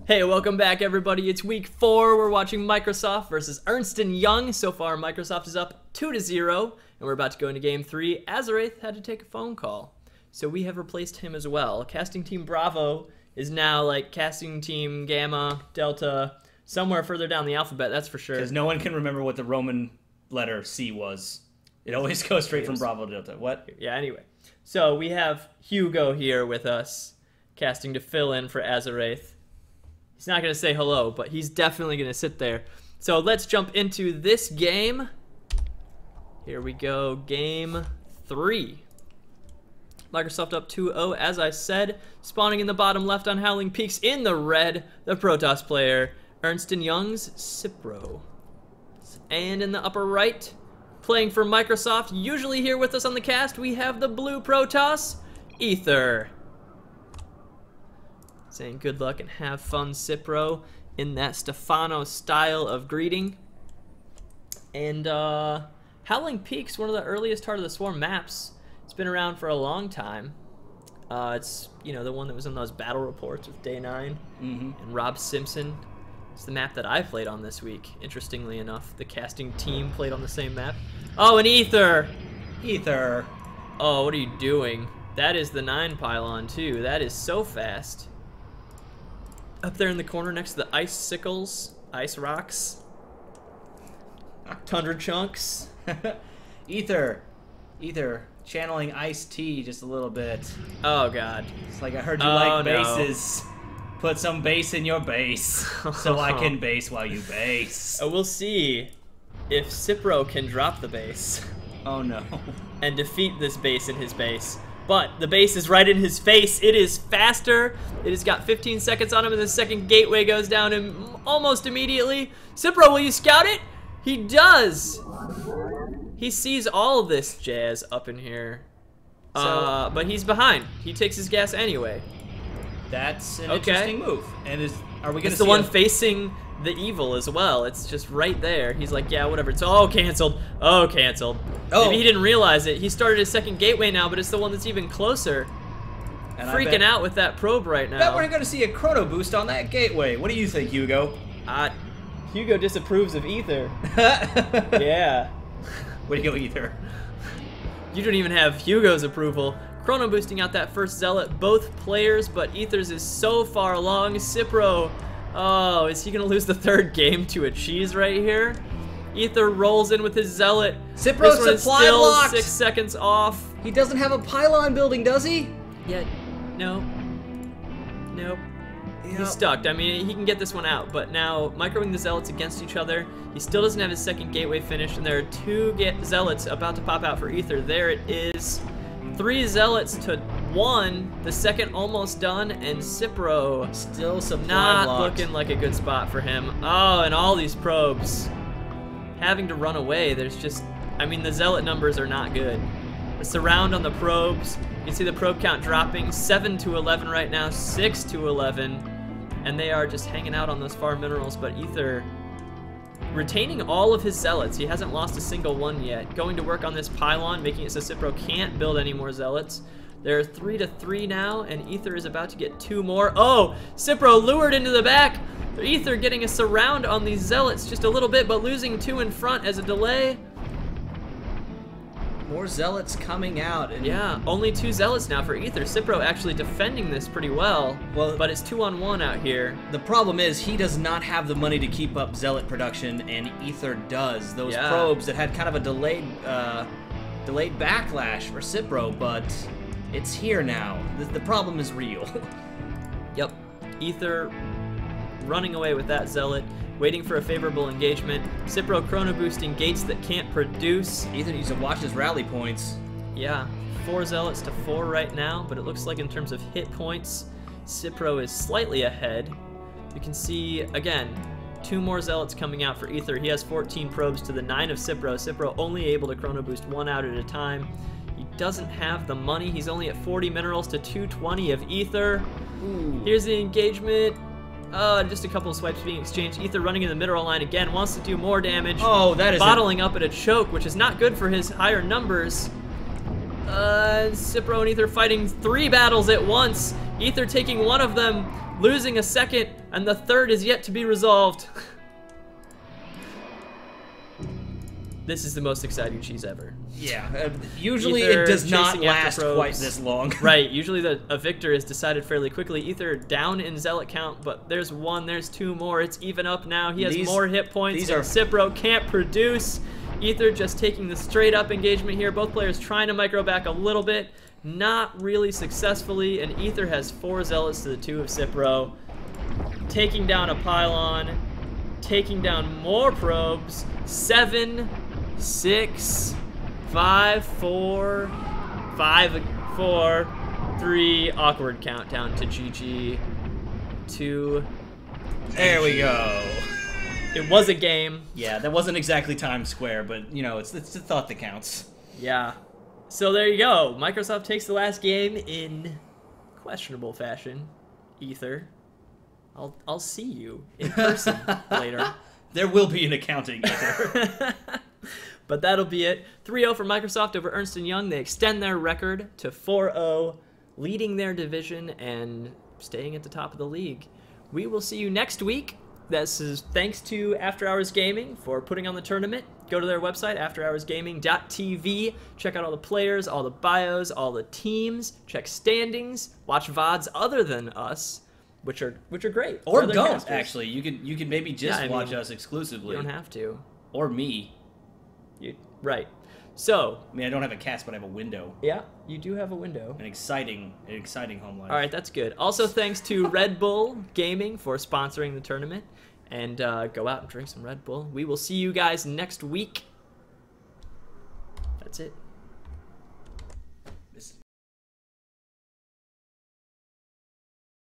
Hey, welcome back everybody. It's week 4. We're watching Microsoft versus Ernst Young. So far, Microsoft is up 2-0, and we're about to go into game 3. Azarath had to take a phone call, so we have replaced him as well. Casting Team Bravo is now like Casting Team Gamma, Delta, somewhere further down the alphabet, that's for sure. Because no one can remember what the Roman letter C was. It always goes straight from Bravo to Delta. What? Yeah, anyway. So we have Hugo here with us, casting to fill in for Azarath. He's not going to say hello, but he's definitely going to sit there. So let's jump into this game. Here we go, game 3. Microsoft up 2-0, as I said. Spawning in the bottom left on Howling Peaks in the red, the Protoss player, Ernst Young's Cipro. And in the upper right, playing for Microsoft, usually here with us on the cast, we have the blue Protoss, Ether. Saying good luck and have fun, Cipro, in that Stefano style of greeting. And Howling Peaks, one of the earliest Heart of the Swarm maps. It's been around for a long time. It's, you know, the one that was in those battle reports with Day 9 and Rob Simpson. It's the map that I played on this week, interestingly enough. The casting team played on the same map. Oh, and Ether! Ether! Oh, what are you doing? That is the 9 pylon, too. That is so fast. Up there in the corner next to the icicles, ice rocks, tundra chunks. Ether, channeling iced tea just a little bit. Oh God! It's like I heard you like bases. Put some bass in your bass, so I can bass while you bass. We'll see if Cipro can drop the base. Oh no! And defeat this base in his base. But the base is right in his face. It is faster. It has got 15 seconds on him, and the second gateway goes down almost immediately. Cipro, will you scout it? He does. He sees all of this jazz up in here. But he's behind. He takes his gas anyway. That's an interesting move. And are we going to see the one facing the evil as well? It's just right there. He's like, yeah, whatever. It's canceled. Oh, canceled. Oh. Maybe he didn't realize it. He started his second gateway now, but it's the one that's even closer. And freaking out with that probe right now. I bet we're going to see a chrono boost on that gateway. What do you think, Hugo? Hugo disapproves of Ether. Yeah. Way to go, Ether. You don't even have Hugo's approval. Chrono boosting out that first zealot, both players, but Ether's is so far along. Cipro, oh, is he gonna lose the third game to a cheese right here? Ether rolls in with his zealot. Cipro's supply blocked. 6 seconds off. He doesn't have a pylon building, does he? Yeah, no. Nope. Yep. He's stuck. I mean, he can get this one out, but now microing the zealots against each other. He still doesn't have his second gateway finished, and there are 2 zealots about to pop out for Ether. There it is. 3 zealots to 1. The second almost done, and Cipro still not looking like a good spot for him. Oh, and all these probes having to run away. There's just, I mean, the zealot numbers are not good. The surround on the probes. You can see the probe count dropping 7 to 11 right now, 6 to 11, and they are just hanging out on those far minerals. But Ether retaining all of his zealots. He hasn't lost a single one yet. Going to work on this pylon, making it so Cipro can't build any more zealots. There are 3 to 3 now, and Ether is about to get 2 more. Oh, Cipro lured into the back. Ether getting a surround on these zealots just a little bit, but losing 2 in front as a delay. More zealots coming out. And yeah, only 2 zealots now for Ether. Cipro actually defending this pretty well, but it's 2-on-1 out here. The problem is he does not have the money to keep up zealot production, and Ether does. Those probes that had kind of a delayed backlash for Cipro, but it's here now. The problem is real. Yep, Ether running away with that zealot, waiting for a favorable engagement. Cipro chrono boosting gates that can't produce. Ether needs to watch his rally points. Yeah, 4 zealots to 4 right now, but it looks like in terms of hit points, Cipro is slightly ahead. You can see, again, 2 more zealots coming out for Ether. He has 14 probes to the 9 of Cipro. Cipro only able to chrono boost 1 out at a time. He doesn't have the money. He's only at 40 minerals to 220 of Ether. Ooh. Here's the engagement. Just a couple of swipes being exchanged. Ether running in the mineral line again, wants to do more damage. Oh, that is bottling up at a choke, which is not good for his higher numbers. Cipro and Ether fighting 3 battles at once. Ether taking one of them, losing a second, and the third is yet to be resolved. This is the most exciting cheese ever. Yeah, usually Ether it does not chasing after last probes. quite this long. Right, usually a victor is decided fairly quickly. Ether down in Zealot count, but there's one, there's two more. It's even up now. He has more hit points, and Cipro can't produce. Ether just taking the straight up engagement here. Both players trying to micro back a little bit, not really successfully, and Ether has 4 Zealots to the 2 of Cipro. Taking down a pylon, taking down more probes. 7, 6, 5, 4, 5, 4, 3. Awkward countdown to GG. 2. There we go. It was a game. Yeah, that wasn't exactly Times Square, but you know, it's the thought that counts. Yeah. So there you go. Microsoft takes the last game in questionable fashion. Ether, I'll see you in person later. There will be an accounting Ether. But that'll be it. 3-0 for Microsoft over Ernst Young. They extend their record to 4-0, leading their division and staying at the top of the league. We will see you next week. This is thanks to After Hours Gaming for putting on the tournament. Go to their website, afterhoursgaming.tv. Check out all the players, all the bios, all the teams. Check standings. Watch VODs other than us, which are great. Or don't, actually. You can maybe just watch us exclusively. You don't have to. Or me. Right. So, I mean, I don't have a cast, but I have a window. Yeah, you do have a window. An exciting home life. All right, that's good. Also, thanks to Red Bull Gaming for sponsoring the tournament. And go out and drink some Red Bull. We will see you guys next week. That's it.